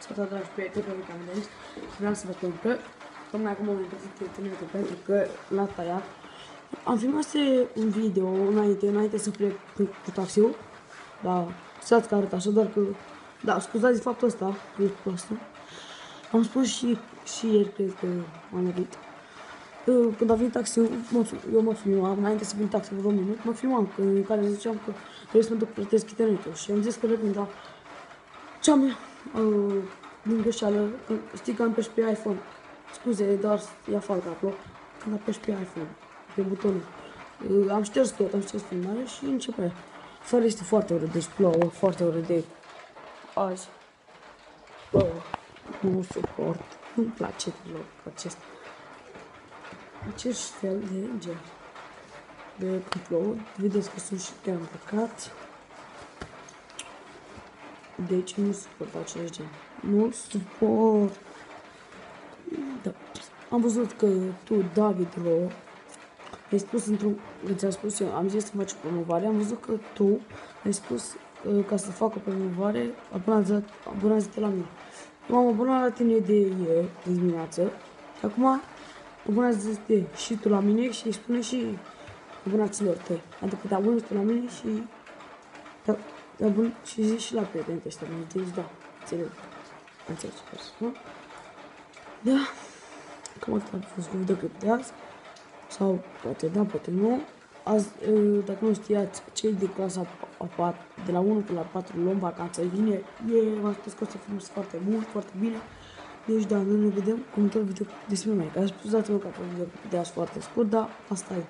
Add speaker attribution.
Speaker 1: Salutare, dragi prieteni, pe care am venit. Vreau să vă spun că tocmai acum am întâlnit tineretul pentru că l-a tăiat. Am filmat un video înainte să plec cu taxiul. Da, stați că arăt așa, doar că... Da, scuzați faptul ăsta, e proastă. Am spus și ieri, cred că m-am lovit. Când a venit taxiul, eu mă filmam, înainte să vin taxiul vreo minut, mă filmam, în care ziceam că trebuie să mă duc plătesc internetul. Și am zis că revin, dar ce-am din greșeală, știi că am pești pe iPhone. Scuze, dar ia falca acolo. Când apeși pe iPhone, pe butonul. Am șters tot, am șters filmarea și începe. Fără este foarte urât, deci plouă, foarte urât de azi. Plouă, nu suport, nu-mi place deloc acest fel de gen. De când plouă, vedeți că sunt și chiar îmbrăcat. Deci nu suport acest gen. Nu suport. Da. Am văzut că tu, David Ro, ai spus ți-am spus eu, am zis să faci o promovare, am văzut că tu ai spus ca să fac o promovare, abonează-te la mine. Eu m-am abonat la tine de ieri, de dimineață, și acum abonează-te și tu la mine și îi spune și abonaților tăi. Adică te abonezi tu la mine și zici și la prietenii ăștia, deci da, înțeleg. Înțelegi, nu? Da, cam atât a fost cu videoclip de azi. Sau poate da, poate nu. Azi, dacă nu știați, cei de clasa a 4, de la 1 până la 4 luăm vacanță vineri. V-am spus că o să filmez foarte mult, foarte bine. Deci da, noi ne vedem cu un video despre noi. Că ați spus, dați-mă ca pe video de azi foarte scurt, dar asta e.